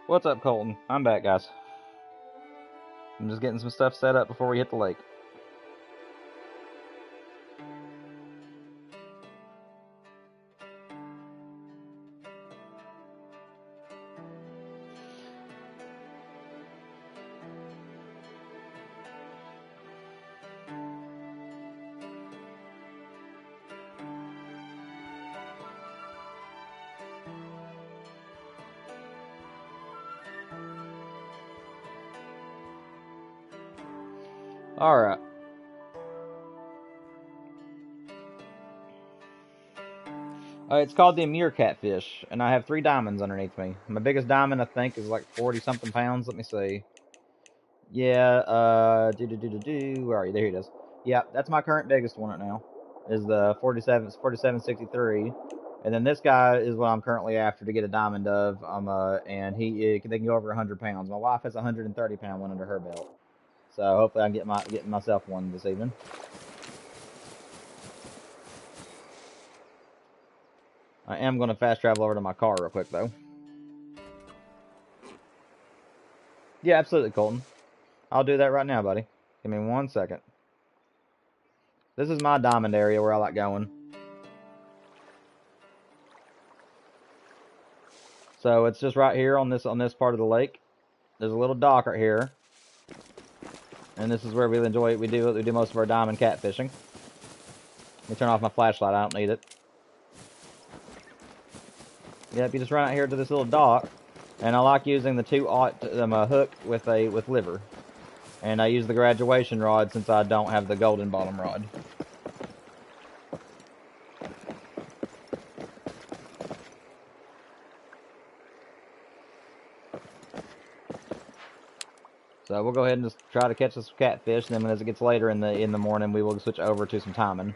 What's up, Colton? I'm back, guys. I'm just getting some stuff set up before we hit the lake. Alright. It's called the Amur catfish, and I have 3 diamonds underneath me. My biggest diamond, I think, is like 40-something pounds. Let me see. Yeah, where are you? There it is. Yeah, that's my current biggest one right now. Is the 4763. And then this guy is what I'm currently after to get a diamond of. And they can go over 100 pounds. My wife has a 130-pound one under her belt. So hopefully I can get myself one this evening. I am going to fast travel over to my car real quick, though. Yeah, absolutely, Colton. I'll do that right now, buddy. Give me 1 second. This is my diamond area where I like going. So it's just right here on this part of the lake. There's a little dock right here, and this is where we do most of our diamond catfishing. Let me turn off my flashlight. I don't need it. Yep, you just run out here to this little dock, and I like using the 2/0 hook with liver, and I use the graduation rod since I don't have the golden bottom rod. So we'll go ahead and just try to catch this catfish, and then as it gets later in the morning, we will switch over to some timing.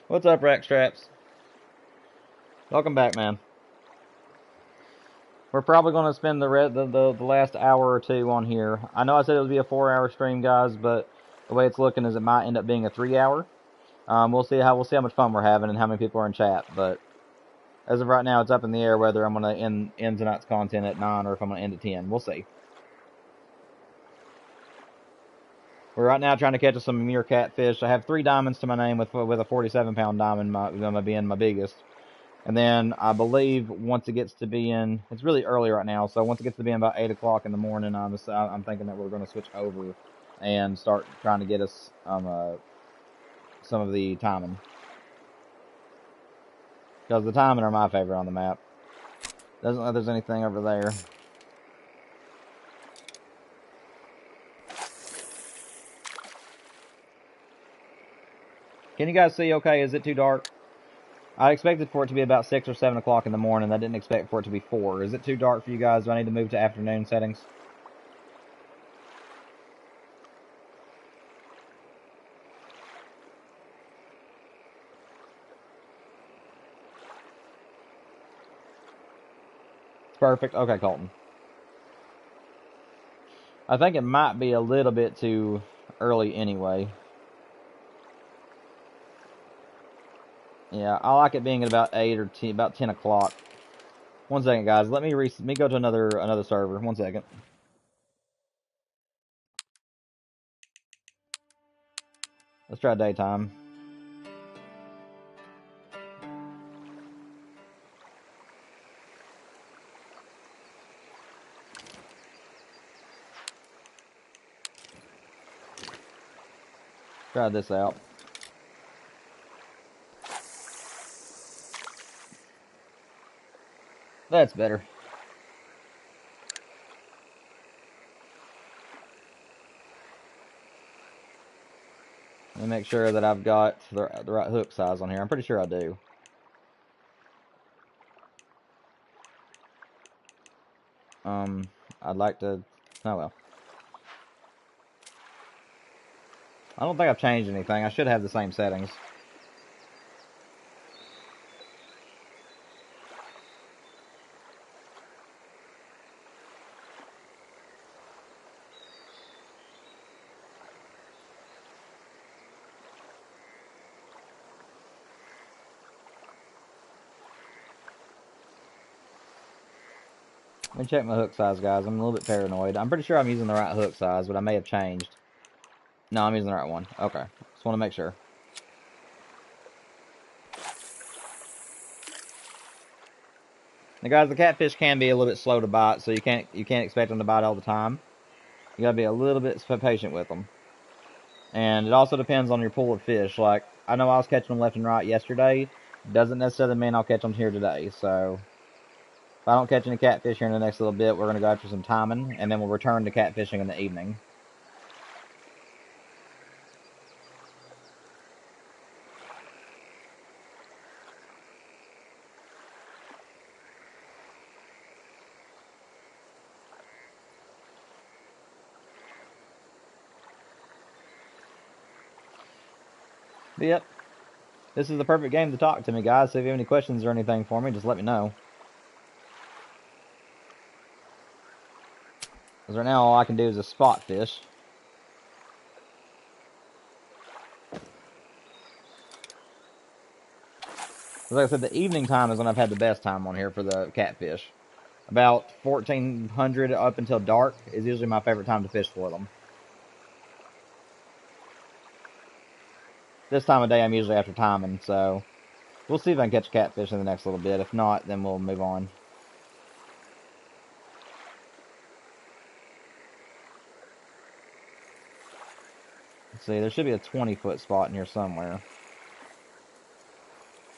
What's up, Rack Straps? Welcome back, man. We're probably going to spend the last hour or two on here. I know I said it would be a 4-hour stream, guys, but the way it's looking is it might end up being a 3-hour. We'll see how much fun we're having and how many people are in chat. But as of right now, it's up in the air whether I'm going to end tonight's content at 9 or if I'm going to end at 10. We'll see. We're right now trying to catch some Amur catfish. I have 3 diamonds to my name with a 47-pound diamond being my biggest. And then I believe once it gets to being, it's really early right now, so once it gets to being about 8 o'clock in the morning, I'm thinking that we're going to switch over and start trying to get us some of the timing. Because the timing are my favorite on the map. Doesn't look like there's anything over there. Can you guys see okay? Is it too dark? I expected for it to be about 6 or 7 o'clock in the morning. I didn't expect for it to be 4. Is it too dark for you guys? Do I need to move to afternoon settings? It's perfect. Okay, Colton. I think it might be a little bit too early anyway. Yeah, I like it being at about 8 or about 10 o'clock. 1 second, guys. Let me go to another server. 1 second. Let's try daytime. Try this out. That's better. Let me make sure that I've got the right hook size on here. I'm pretty sure I do. I'd like to... Oh, well. I don't think I've changed anything. I should have the same settings. Let me check my hook size, guys. I'm a little bit paranoid. I'm pretty sure I'm using the right hook size, but I may have changed. No, I'm using the right one. Okay. Just want to make sure. Now, guys, the catfish can be a little bit slow to bite, so you can't expect them to bite all the time. You gotta be a little bit patient with them. And it also depends on your pool of fish. Like, I know I was catching them left and right yesterday. Doesn't necessarily mean I'll catch them here today. So, if I don't catch any catfish here in the next little bit, we're going to go after some timing, and then we'll return to catfishing in the evening. But yep, this is the perfect game to talk to me, guys. So if you have any questions or anything for me, just let me know. Because right now all I can do is a spot fish. Like I said, the evening time is when I've had the best time on here for the catfish. About 1400 up until dark is usually my favorite time to fish for them. This time of day I'm usually after timing, so we'll see if I can catch catfish in the next little bit. If not, then we'll move on. Let's see, there should be a 20-foot spot in here somewhere.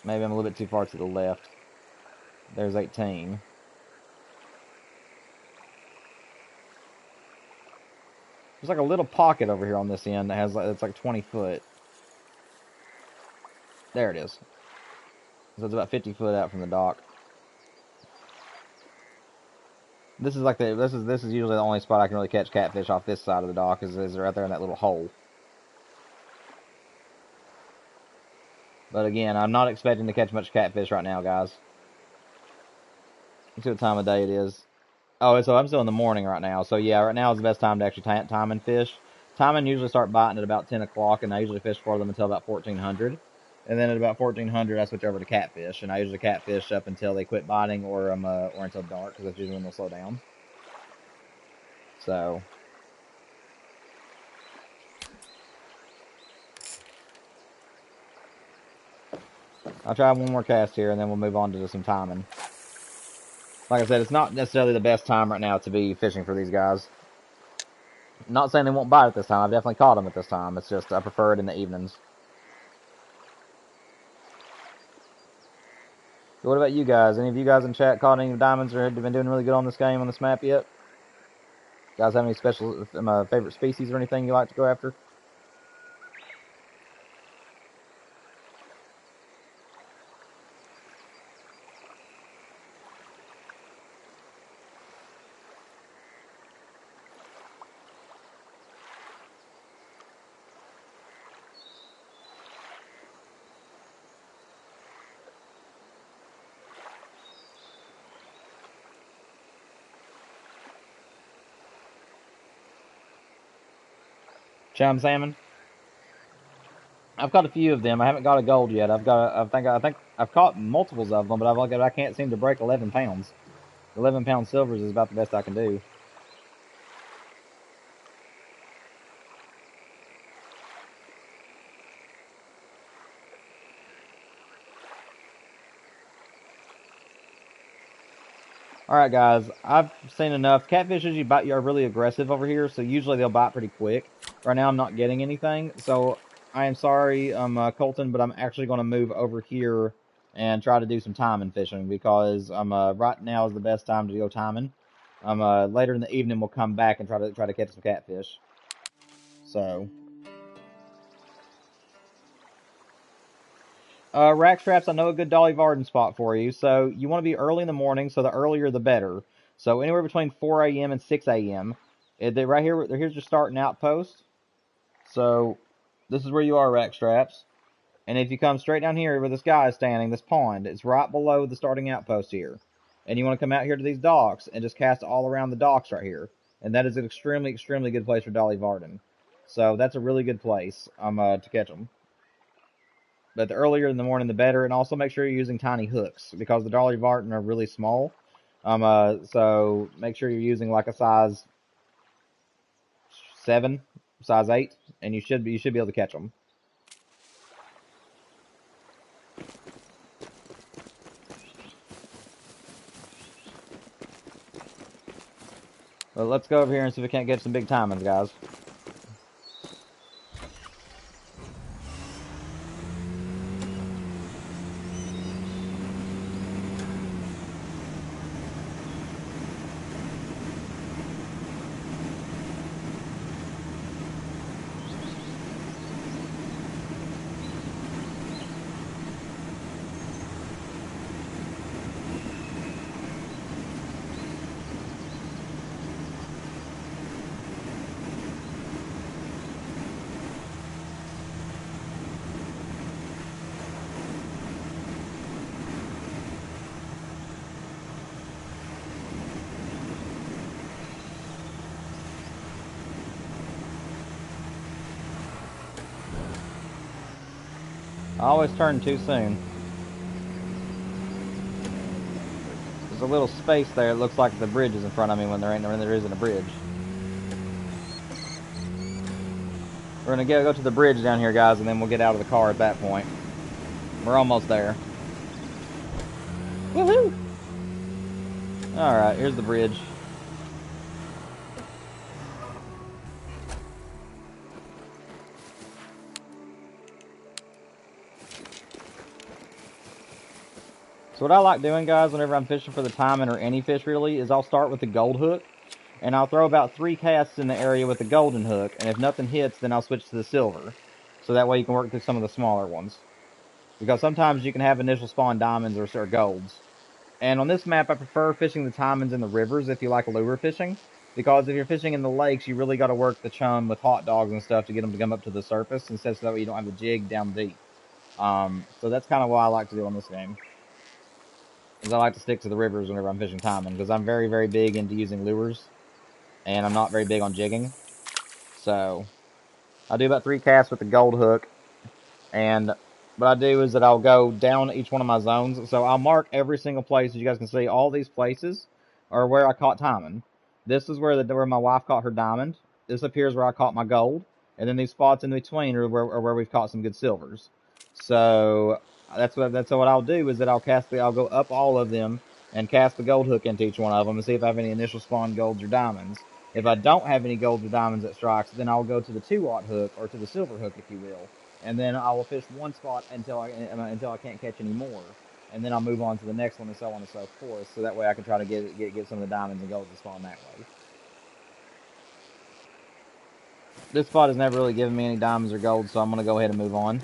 Maybe I'm a little bit too far to the left. There's 18. There's like a little pocket over here on this end that has it's like 20 foot. There it is. So it's about 50 foot out from the dock. This is like this is usually the only spot I can really catch catfish off this side of the dock is right there in that little hole. But again, I'm not expecting to catch much catfish right now, guys. Let's see what time of day it is. Oh, so I'm still in the morning right now. So yeah, right now is the best time to actually time and fish. Time usually start biting at about 10 o'clock, and I usually fish for them until about 1400. And then at about 1400, I switch over to catfish, and I usually catfish up until they quit biting or until dark, because that's usually when they'll slow down. So I'll try one more cast here, and then we'll move on to some timing. Like I said, it's not necessarily the best time right now to be fishing for these guys. Not saying they won't bite at this time. I've definitely caught them at this time. It's just I prefer it in the evenings. So what about you guys? Any of you guys in chat caught any diamonds or have been doing really good on this game, on this map yet? Guys have any special favorite species or anything you like to go after? Chum salmon? I've caught a few of them. I haven't got a gold yet. I think I've caught multiples of them, but I can't seem to break 11 pounds. 11-pound silvers is about the best I can do. Alright guys, I've seen enough. Catfish usually are really aggressive over here, so usually they'll bite pretty quick. Right now I'm not getting anything, so I am sorry, Colton, but I'm actually going to move over here and try to do some timing fishing, because right now is the best time to go timing. Later in the evening we'll come back and try to catch some catfish. So rack straps, I know a good Dolly Varden spot for you. So you want to be early in the morning, so the earlier the better. So anywhere between 4 a.m. and 6 a.m. Right here, here's your starting outpost. So this is where you are, rack straps. And if you come straight down here where this guy is standing, this pond, it's right below the starting outpost here. And you want to come out here to these docks and just cast all around the docks right here. And that is an extremely, extremely good place for Dolly Varden. So that's a really good place to catch them. But the earlier in the morning, the better. And also make sure you're using tiny hooks, because the Dolly Varden are really small. So make sure you're using like a size 7, size 8, and you should be able to catch them. But let's go over here and see if we can't get some big timings, guys. I always turn too soon. There's a little space there. It looks like the bridge is in front of me when there isn't a bridge. We're gonna go to the bridge down here, guys, and then we'll get out of the car at that point. We're almost there. Woohoo! Alright, here's the bridge. So what I like doing, guys, whenever I'm fishing for the timing or any fish really, is I'll start with the gold hook, and I'll throw about 3 casts in the area with the golden hook, and if nothing hits, then I'll switch to the silver. So that way you can work through some of the smaller ones. Because sometimes you can have initial spawn diamonds or golds. And on this map, I prefer fishing the timings in the rivers if you like lure fishing. Because if you're fishing in the lakes, you really got to work the chum with hot dogs and stuff to get them to come up to the surface, instead so that way you don't have the jig down deep. So that's kind of what I like to do on this game. Is I like to stick to the rivers whenever I'm fishing timing, because I'm very, very big into using lures, and I'm not very big on jigging. So I do about 3 casts with the gold hook, and what I do is that I'll go down each one of my zones. So I'll mark every single place. As you guys can see, all these places are where I caught timing. This is where my wife caught her diamond. This appears where I caught my gold. And then these spots in between are where we've caught some good silvers. So that's what I'll do is that I'll go up all of them and cast the gold hook into each one of them and see if I have any initial spawn golds or diamonds. If I don't have any golds or diamonds that strikes, then I'll go to the 2-aught hook, or to the silver hook, if you will, and then I will fish one spot until I can't catch any more, and then I'll move on to the next one, and so on and so forth. So that way I can try to get some of the diamonds and golds to spawn that way. This spot has never really given me any diamonds or golds, so I'm gonna go ahead and move on.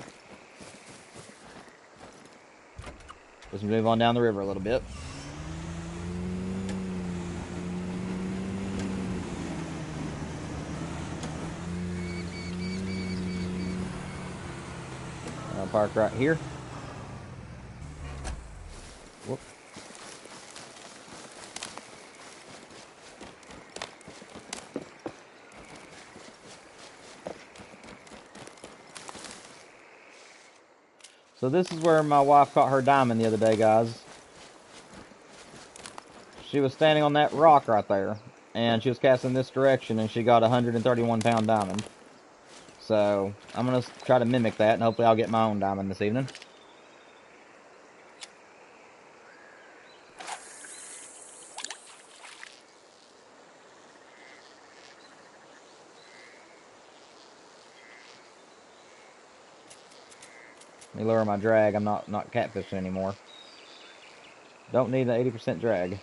Let's move on down the river a little bit. I'll park right here. Whoop. So this is where my wife caught her diamond the other day, guys. She was standing on that rock right there, and she was casting this direction, and she got a 131-pound diamond. So I'm gonna try to mimic that, and hopefully I'll get my own diamond this evening. Let me lower my drag. I'm not catfishing anymore. Don't need an 80% drag.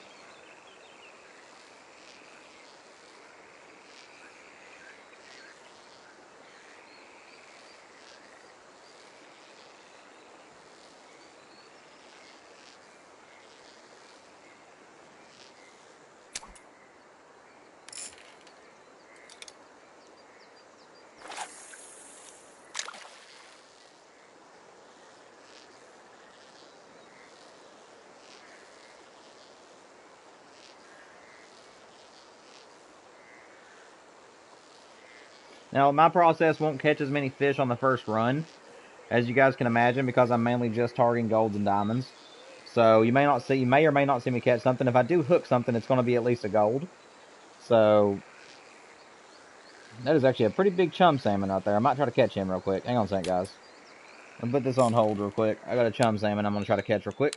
Now, my process won't catch as many fish on the first run, as you guys can imagine, because I'm mainly just targeting golds and diamonds. So you may or may not see me catch something. If I do hook something, it's going to be at least a gold. So that is actually a pretty big chum salmon out there. I might try to catch him real quick. Hang on a second, guys. I'll put this on hold real quick. I got a chum salmon I'm going to try to catch real quick.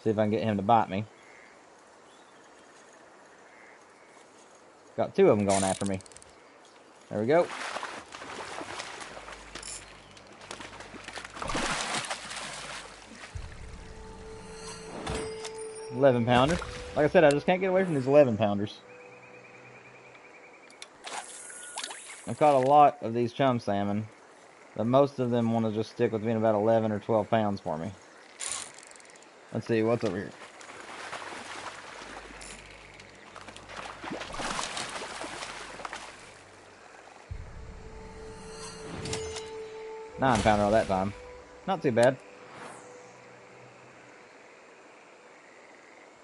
See if I can get him to bite me. Got two of them going after me. There we go. $11-pounder. Like I said, I just can't get away from these 11-pounders. I caught a lot of these chum salmon, but most of them want to just stick with being about 11 or 12 pounds for me. Let's see, what's over here? $9-pounder all that time. Not too bad.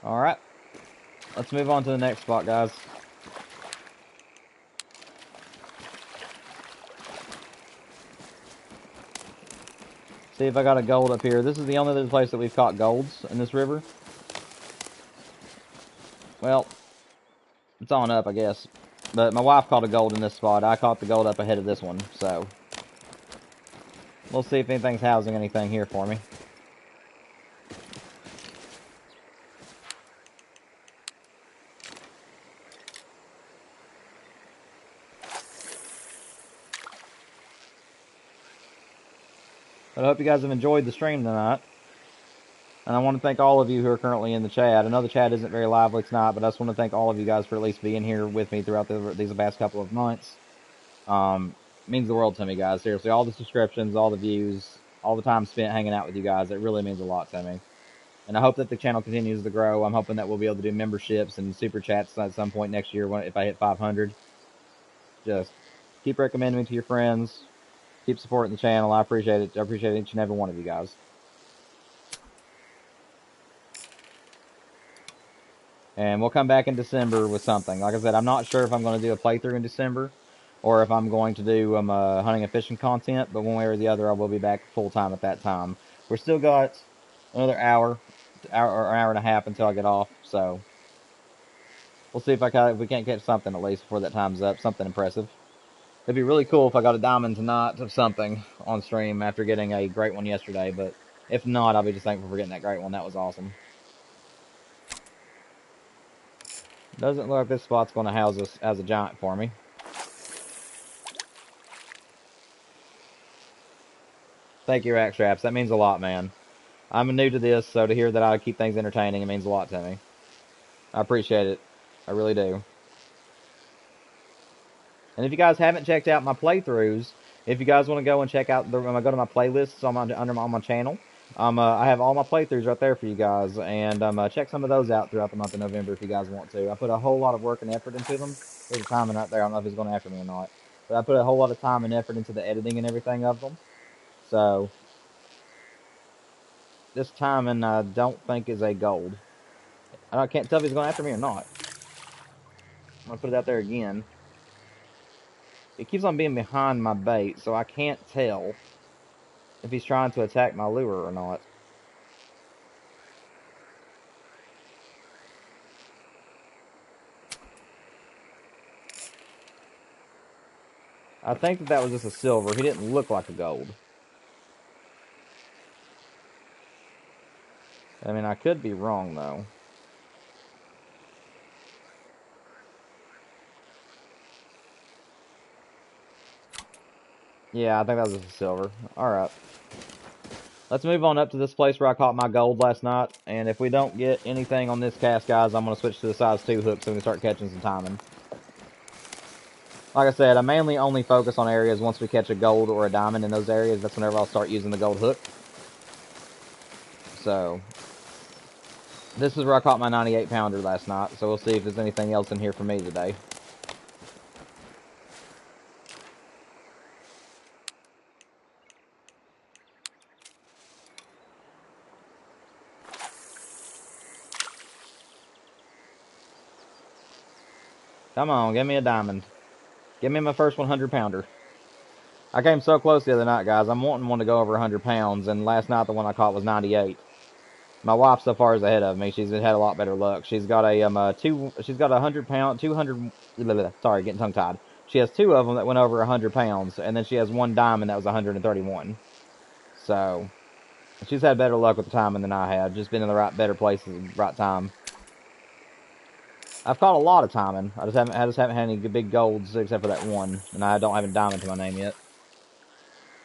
Alright. Let's move on to the next spot, guys. See if I got a gold up here. This is the only other place that we've caught golds in this river. Well, it's on up, I guess. But my wife caught a gold in this spot. I caught the gold up ahead of this one, so we'll see if anything's housing anything here for me. But I hope you guys have enjoyed the stream tonight. And I want to thank all of you who are currently in the chat. I know the chat isn't very lively tonight, but I just want to thank all of you guys for at least being here with me throughout these past couple of months. It means the world to me, guys. Seriously, all the subscriptions, all the views, all the time spent hanging out with you guys, it really means a lot to me. And I hope that the channel continues to grow. I'm hoping that we'll be able to do memberships and super chats at some point next year if I hit 500. Just keep recommending me to your friends. Keep supporting the channel. I appreciate it. I appreciate each and every one of you guys. And we'll come back in December with something. Like I said, I'm not sure if I'm going to do a playthrough in December or if I'm going to do hunting and fishing content, but one way or the other, I will be back full time at that time. We're still got another hour or an hour and a half until I get off, so we'll see if we can't catch something at least before that time's up, something impressive. It'd be really cool if I got a diamond tonight of something on stream after getting a great one yesterday, but if not, I'll be just thankful for getting that great one. That was awesome. Doesn't look like this spot's going to house us as a giant for me. Thank you, Rack Straps. That means a lot, man. I'm new to this, so to hear that I keep things entertaining, it means a lot to me. I appreciate it. I really do. And if you guys haven't checked out my playthroughs, if you guys want to go and check out, go to my playlists on my channel. I have all my playthroughs right there for you guys, and check some of those out throughout the month of November if you guys want to. I put a whole lot of work and effort into them. There's a timing right there. I don't know if he's going after me or not, but I put a whole lot of time and effort into the editing and everything of them. So this timing I don't think is a gold. I can't tell if he's going after me or not. I'm gonna put it out there again. It keeps on being behind my bait, so I can't tell if he's trying to attack my lure or not. I think that was just a silver. He didn't look like a gold. I mean, I could be wrong, though. Yeah, I think that was just a silver. Alright. Let's move on up to this place where I caught my gold last night. And if we don't get anything on this cast, guys, I'm going to switch to the size 2 hook so we can start catching some timing. Like I said, I mainly only focus on areas once we catch a gold or a diamond in those areas. That's whenever I'll start using the gold hook. So, this is where I caught my 98-pounder last night. So we'll see if there's anything else in here for me today. Come on, give me a diamond. Give me my first 100-pounder. I came so close the other night, guys. I'm wanting one to go over 100 pounds, and last night the one I caught was 98. My wife so far is ahead of me. She's had a lot better luck. She's got she's got a 100 pound, 200. Sorry, getting tongue tied. She has two of them that went over 100 pounds, and then she has one diamond that was 131. So she's had better luck with the timing than I have. Just been in the better places at the right time. I've caught a lot of timing. I just haven't had any big golds except for that one, and I don't have a diamond to my name yet.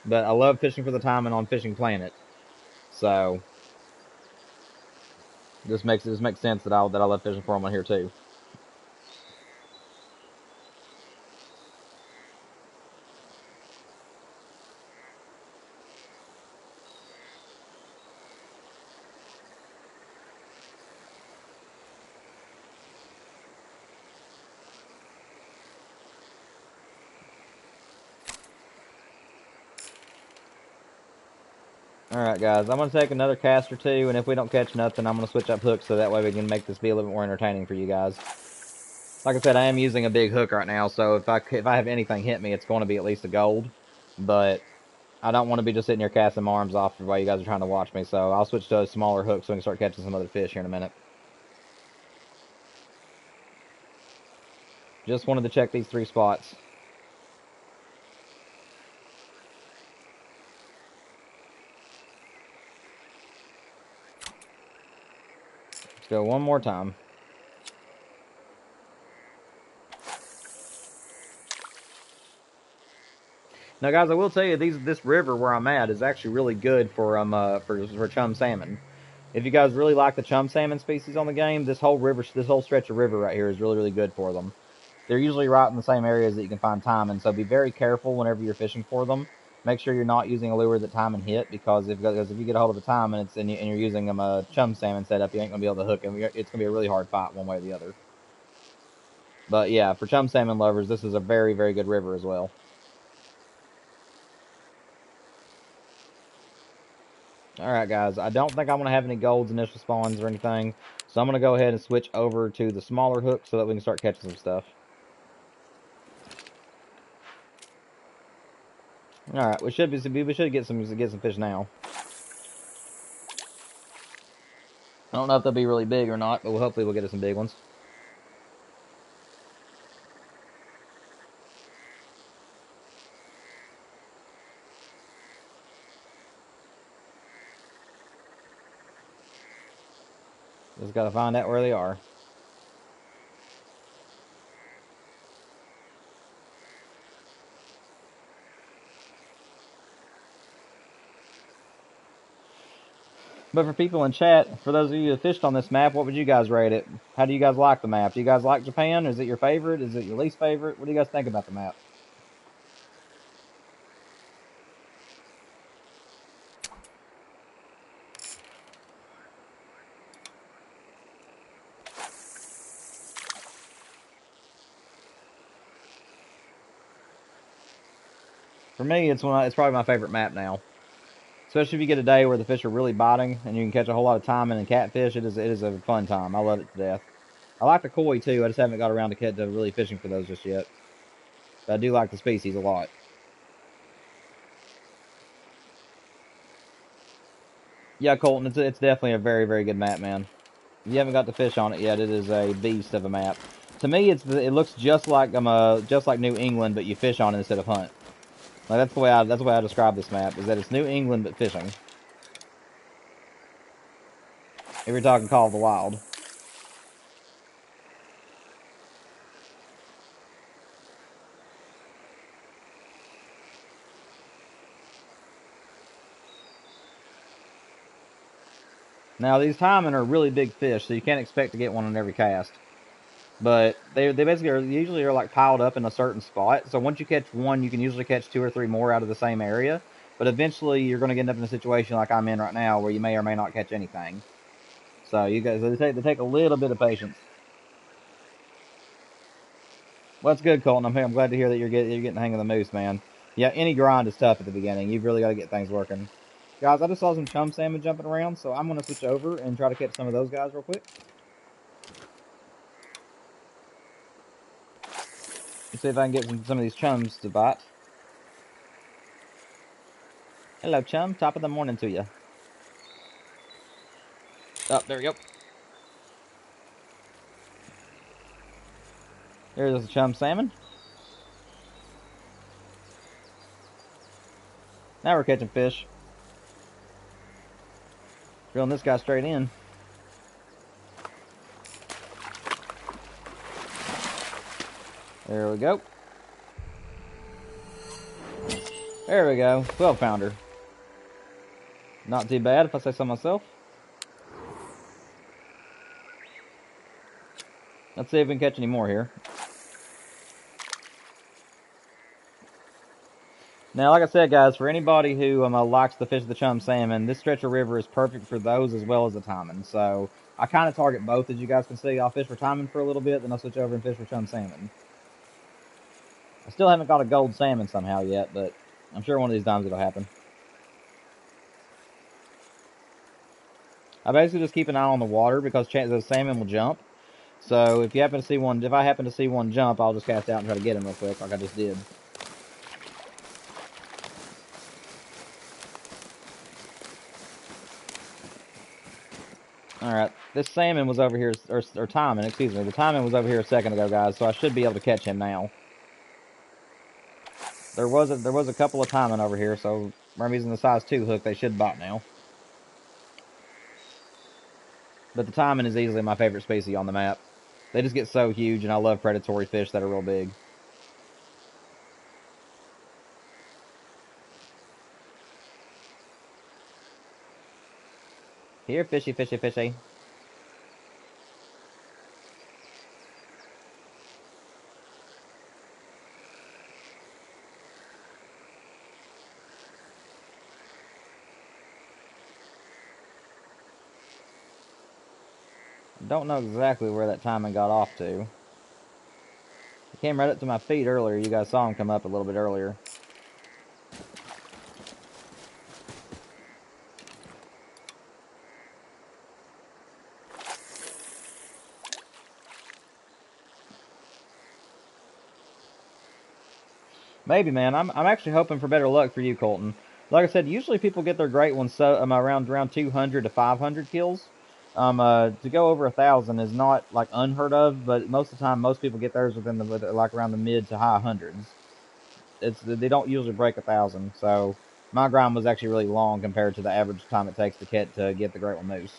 But I love fishing for the timing on Fishing Planet. So this makes sense that I love fishing for them on here too. Alright, guys, I'm going to take another cast or two, and if we don't catch nothing, I'm going to switch up hooks so that way we can make this be a little bit more entertaining for you guys. Like I said, I am using a big hook right now, so if I have anything hit me, it's going to be at least a gold. But I don't want to be just sitting here casting my arms off while you guys are trying to watch me, so I'll switch to a smaller hook so we can start catching some other fish here in a minute. Just wanted to check these 3 spots. Let's go one more time. Now, guys, I will tell you, this river where I'm at is actually really good for chum salmon. If you guys really like the chum salmon species on the game, this whole stretch of river right here is really good for them. They're usually right in the same areas that you can find timing, so be very careful whenever you're fishing for them. Make sure you're not using a lure that timing hit, because if you get a hold of a time and you're using a chum salmon setup, you ain't gonna be able to hook them. It's gonna be a really hard fight one way or the other. But yeah, for chum salmon lovers, this is a very good river as well. Alright, guys, I don't think I'm going to have any golds initial spawns or anything, so I'm going to go ahead and switch over to the smaller hook so that we can start catching some stuff. Alright, we should get some fish now. I don't know if they'll be really big or not, but hopefully we'll get us some big ones. Just got to find out where they are. But for people in chat, for those of you who fished on this map, what would you guys rate it? How do you guys like the map? Do you guys like Japan? Is it your favorite? Is it your least favorite? What do you guys think about the map? For me, it's probably my favorite map now. Especially if you get a day where the fish are really biting and you can catch a whole lot of salmon and catfish. It is a fun time. I love it to death. I like the koi too. I just haven't got around to really fishing for those just yet. But I do like the species a lot. Yeah, Colton, it's definitely a very good map, man. If you haven't got to fish on it yet, it is a beast of a map. To me, it looks just like just like New England, but you fish on it instead of hunt. Like that's the way I describe this map, is that it's New England but fishing. If you're talking Call of the Wild. Now these taimen are really big fish, so you can't expect to get one on every cast. But they basically usually are like piled up in a certain spot. So once you catch one, you can usually catch 2 or 3 more out of the same area. But eventually, you're going to end up in a situation like I'm in right now, where you may or may not catch anything. So you guys, they take a little bit of patience. Well, that's good, Colton. I'm glad to hear that you're getting the hang of the moose, man. Yeah, any grind is tough at the beginning. You've really got to get things working. Guys, I just saw some chum salmon jumping around, so I'm going to switch over and try to catch some of those guys real quick. Let's see if I can get some of these chums to bite. Hello, chum. Top of the morning to you. Oh, there we go. There's the chum salmon. Now we're catching fish. Reeling this guy straight in. There we go. There we go. 12 pounder. Not too bad if I say so myself. Let's see if we can catch any more here. Now, like I said, guys, for anybody who likes to fish the chum salmon, this stretch of river is perfect for those as well as the timing. So I kind of target both, as you guys can see. I'll fish for timing for a little bit, then I'll switch over and fish for chum salmon. I still haven't got a gold salmon somehow yet, but I'm sure one of these times it'll happen. I basically just keep an eye on the water because chances of salmon will jump. So if you happen to see one, if I happen to see one jump, I'll just cast out and try to get him real quick, like I just did. Alright, this salmon was over here, or timing, excuse me. The timing was over here a second ago, guys, so I should be able to catch him now. There was a couple of timing over here, so I'm using the size 2 hook, they should bite now. But the timing is easily my favorite species on the map. They just get so huge, and I love predatory fish that are real big. Here, fishy, fishy, fishy. Don't know exactly where that timing got off to. He came right up to my feet earlier. You guys saw him come up a little bit earlier. Maybe, man. I'm actually hoping for better luck for you, Colton. Like I said, usually people get their great ones so around 200 to 500 kills. To go over 1,000 is not like unheard of, but most of the time, most people get theirs within like around the mid to high hundreds. They don't usually break 1,000. So my grind was actually really long compared to the average time it takes to get the great one moose.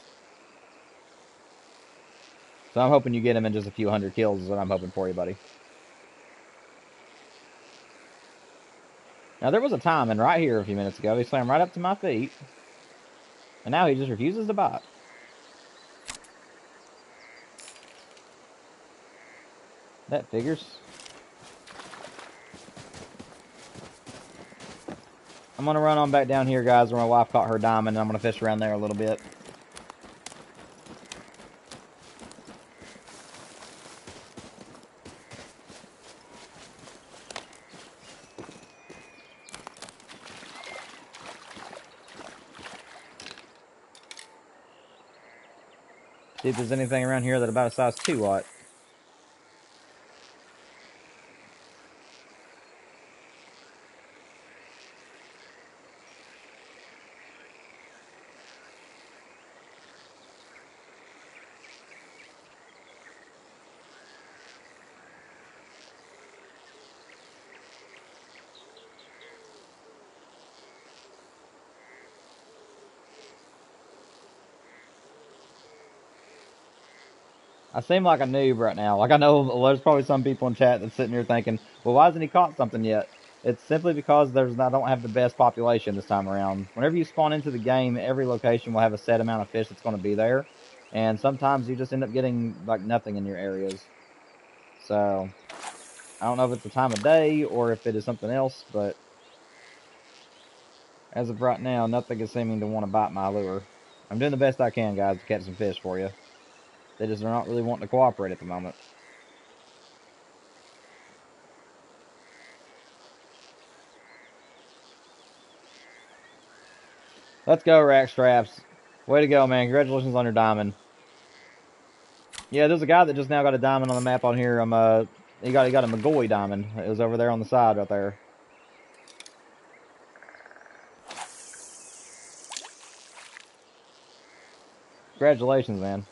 So I'm hoping you get him in just a few hundred kills is what I'm hoping for you, buddy. Now, there was a timing right here a few minutes ago. He swam right up to my feet. And now he just refuses to bite. That figures. I'm going to run on back down here, guys, where my wife caught her diamond. And I'm going to fish around there a little bit. See if there's anything around here that about a size 2 ought. I seem like a noob right now. Like, I know there's probably some people in chat that's sitting here thinking, well, why hasn't he caught something yet? It's simply because I don't have the best population this time around. Whenever you spawn into the game, every location will have a set amount of fish that's going to be there. And sometimes you just end up getting, like, nothing in your areas. So, I don't know if it's the time of day or if it is something else, but as of right now, nothing is seeming to want to bite my lure. I'm doing the best I can, guys, to catch some fish for you. They just are not really wanting to cooperate at the moment. Let's go, Rack Straps. Way to go, man. Congratulations on your diamond. Yeah, there's a guy that just now got a diamond on the map on here. He got a McGoy diamond. It was over there on the side right there. Congratulations, man.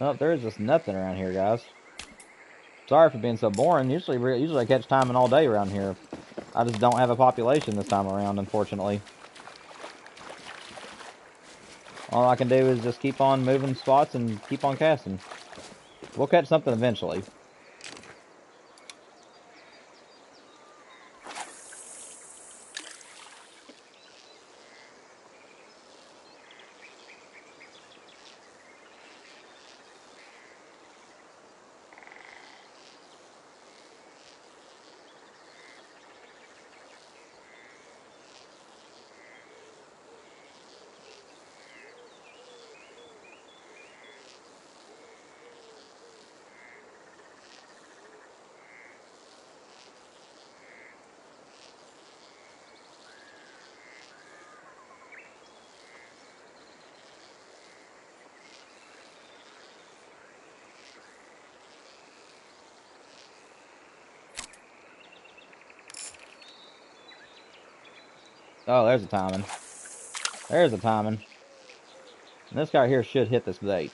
Oh, there's just nothing around here, guys. Sorry for being so boring. Usually I catch timing all day around here. I just don't have a population this time around, unfortunately. All I can do is just keep on moving spots and keep on casting. We'll catch something eventually. Oh, there's a timing. There's a timing. And this guy here should hit this bait.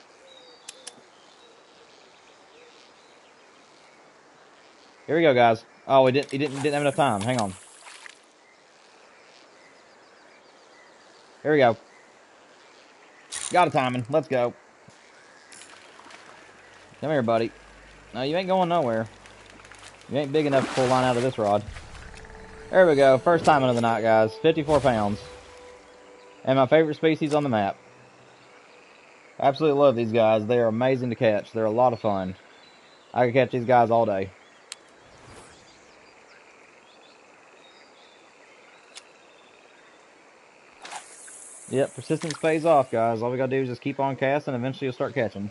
Here we go, guys. Oh, he didn't have enough time. Hang on. Here we go. Got a timing. Let's go. Come here, buddy. No, you ain't going nowhere. You ain't big enough to pull line out of this rod. There we go. First timing of the night, guys. 54 pounds. And my favorite species on the map. Absolutely love these guys. They are amazing to catch. They're a lot of fun. I could catch these guys all day. Yep, persistence pays off, guys. All we gotta do is just keep on casting, and eventually you'll start catching.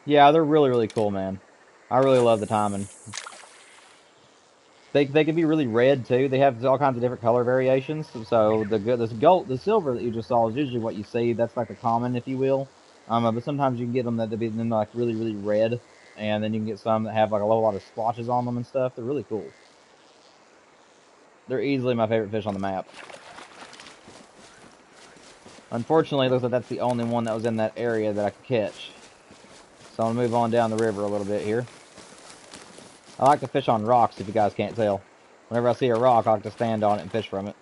Yeah, they're really, really cool, man. I really love the timing. They can be really red too. They have all kinds of different color variations. So the silver that you just saw is usually what you see. That's like the common, if you will. But sometimes you can get them that be like really, really red, and then you can get some that have like a whole lot of splotches on them and stuff. They're really cool. They're easily my favorite fish on the map. Unfortunately, it looks like that's the only one that was in that area that I could catch. So I'm gonna move on down the river a little bit here. I like to fish on rocks, if you guys can't tell. Whenever I see a rock, I like to stand on it and fish from it.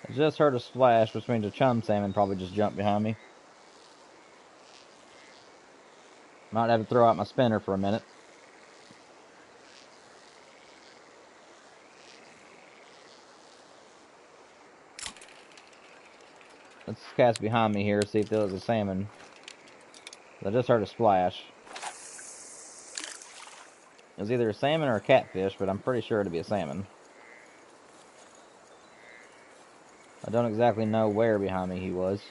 I just heard a splash, which means a chum salmon probably just jumped behind me. Might have to throw out my spinner for a minute. Let's cast behind me here, see if there's a salmon. I just heard a splash. It was either a salmon or a catfish, but I'm pretty sure it'd be a salmon. I don't exactly know where behind me he was.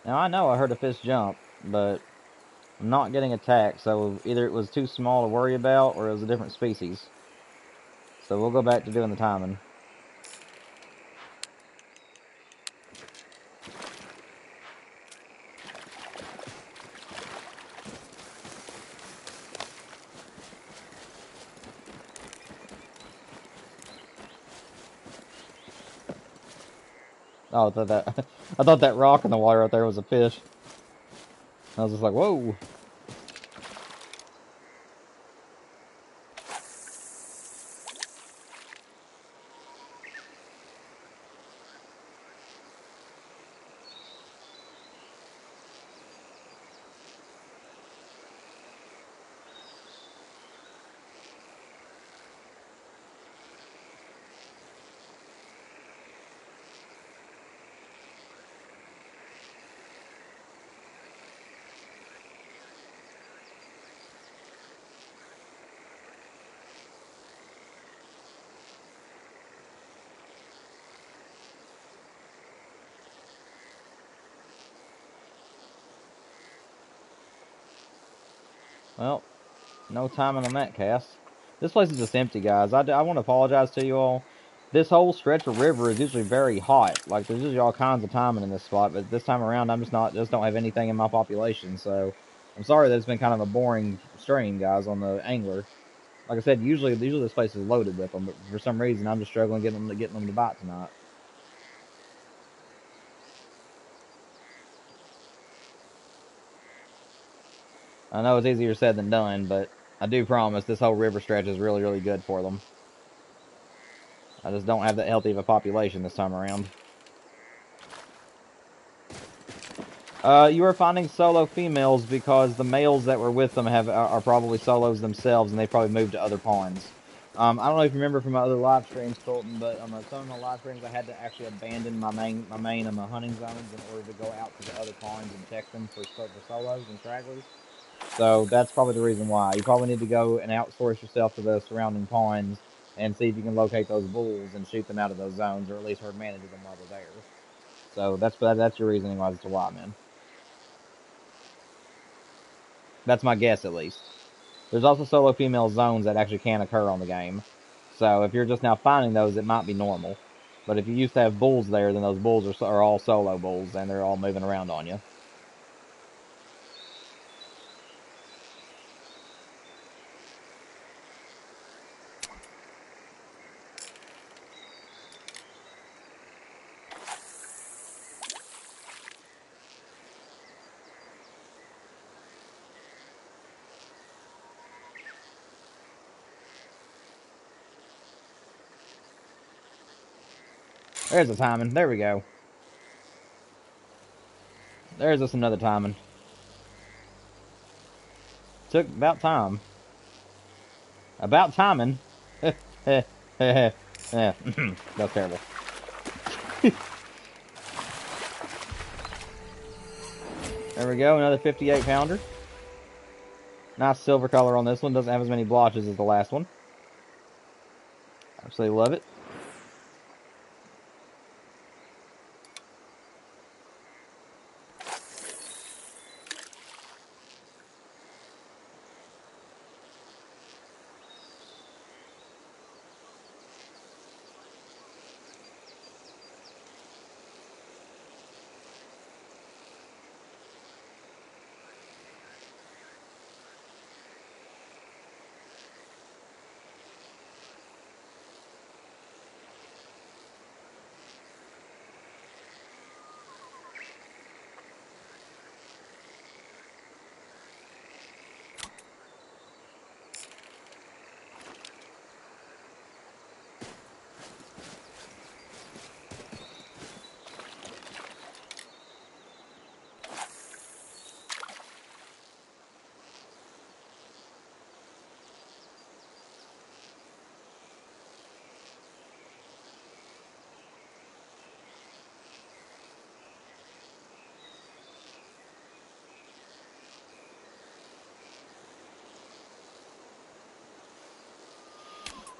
Now I know I heard a fish jump, but I'm not getting attacked, so either it was too small to worry about or it was a different species. So we'll go back to doing the timing. Oh, I thought that I thought that rock in the water out there was a fish. I was just like, whoa. Well, no timing on that cast. This place is just empty, guys. I want to apologize to you all. This whole stretch of river is usually very hot. Like, there's usually all kinds of timing in this spot, but this time around, I'm just don't have anything in my population, so I'm sorry that it's been kind of a boring stream, guys, on the angler. Like I said, usually this place is loaded with them, but for some reason, I'm just struggling getting them to bite tonight. I know it's easier said than done, but I do promise this whole river stretch is really, really good for them. I just don't have that healthy of a population this time around. You are finding solo females because the males that were with them are probably solos themselves, and they probably moved to other ponds. I don't know if you remember from my other live streams, Colton, but on some of my live streams, I had to actually abandon my hunting zones in order to go out to the other ponds and check them for solos and stragglers. So that's probably the reason why. You probably need to go and outsource yourself to the surrounding ponds and see if you can locate those bulls and shoot them out of those zones, or at least herd manage them while they're there. So that's your reasoning as to why, man. That's my guess, at least. There's also solo female zones that actually can occur on the game. So if you're just now finding those, it might be normal. But if you used to have bulls there, then those bulls are all solo bulls, and they're all moving around on you. There's a timing. There we go. There's just another timing. Took about time. About timing. Yeah, that's terrible. There we go, another 58 pounder. Nice silver color on this one. Doesn't have as many blotches as the last one. Absolutely love it.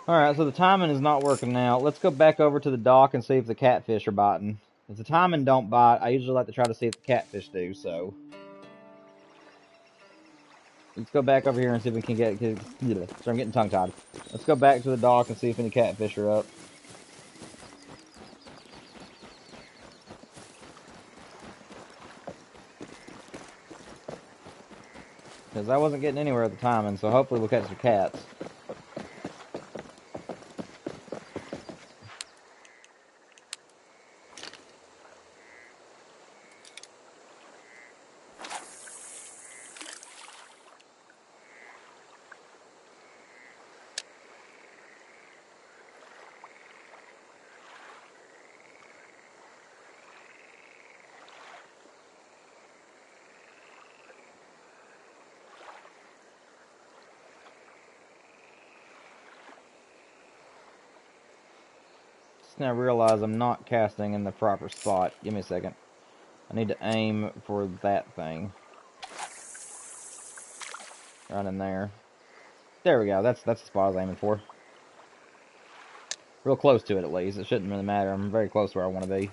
Alright, so the timing is not working out. Let's go back over to the dock and see if the catfish are biting. If the timing don't bite, I usually like to try to see if the catfish do, so. Let's go back over here and see if we can get... Sorry, I'm getting tongue-tied. Let's go back to the dock and see if any catfish are up. Because I wasn't getting anywhere at the timing, so hopefully we'll catch some cats. Now realize I'm not casting in the proper spot. Give me a second. I need to aim for that thing. Right in there. There we go. That's the spot I was aiming for. Real close to it, at least. It shouldn't really matter. I'm very close to where I want to be.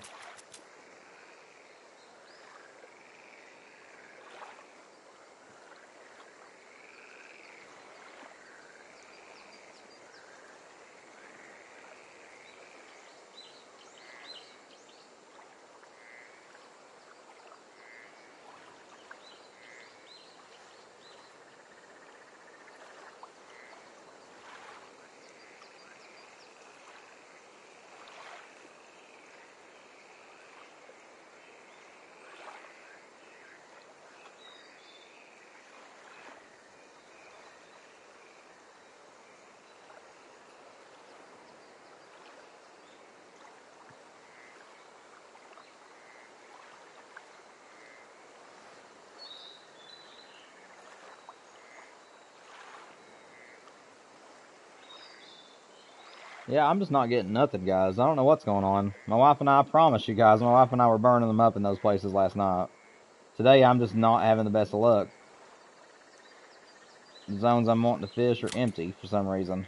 Yeah, I'm just not getting nothing, guys. I don't know what's going on. My wife and I promise you guys, my wife and I were burning them up in those places last night. Today, I'm just not having the best of luck. The zones I'm wanting to fish are empty for some reason.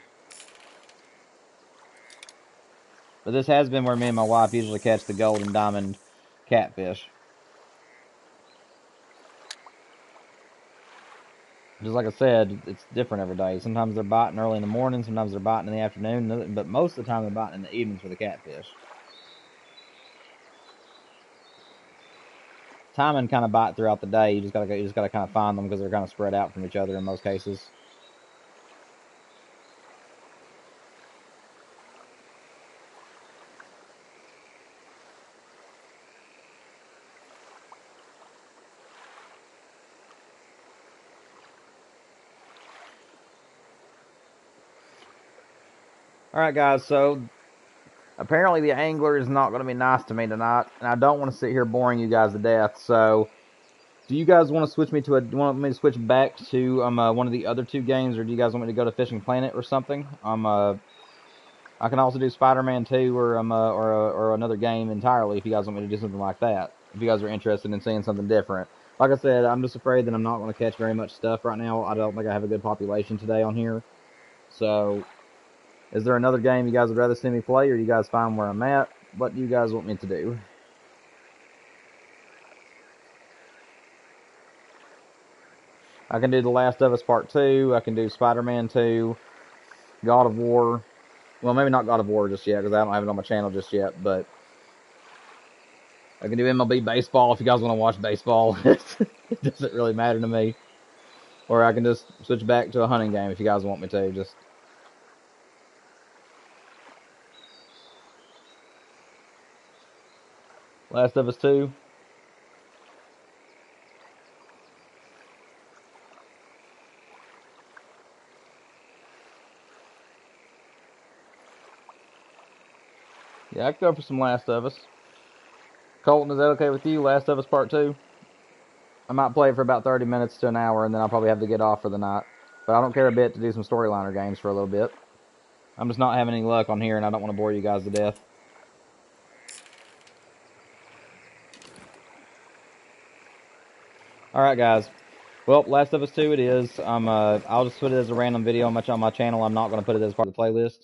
But this has been where me and my wife usually catch the gold and diamond catfish. Just like I said, it's different every day. Sometimes they're biting early in the morning, sometimes they're biting in the afternoon, but most of the time they're biting in the evenings for the catfish. Timing kind of bite throughout the day. You just gotta kind of find them because they're kind of spread out from each other in most cases. Alright guys, so apparently the angler is not going to be nice to me tonight, and I don't want to sit here boring you guys to death, so do you guys want to switch me to want me to switch back to one of the other two games, or do you guys want me to go to Fishing Planet or something? I can also do Spider-Man 2 or another game entirely if you guys want me to do something like that. If you guys are interested in seeing something different. Like I said, I'm just afraid that I'm not going to catch very much stuff right now. I don't think I have a good population today on here. So, is there another game you guys would rather see me play, or you guys find where I'm at? What do you guys want me to do? I can do The Last of Us Part 2. I can do Spider-Man 2. God of War. Well, maybe not God of War just yet, because I don't have it on my channel just yet, but I can do MLB Baseball if you guys want to watch baseball. It doesn't really matter to me. Or I can just switch back to a hunting game if you guys want me to. Just Last of Us 2. Yeah, I could go for some Last of Us. Colton, is that okay with you? Last of Us Part 2? I might play it for about 30 minutes to an hour, and then I'll probably have to get off for the night. But I don't care a bit to do some storyliner games for a little bit. I'm just not having any luck on here, and I don't want to bore you guys to death. Alright, guys. Well, Last of Us 2 it is. I'll just put it as a random video on my channel. I'm not going to put it as part of the playlist.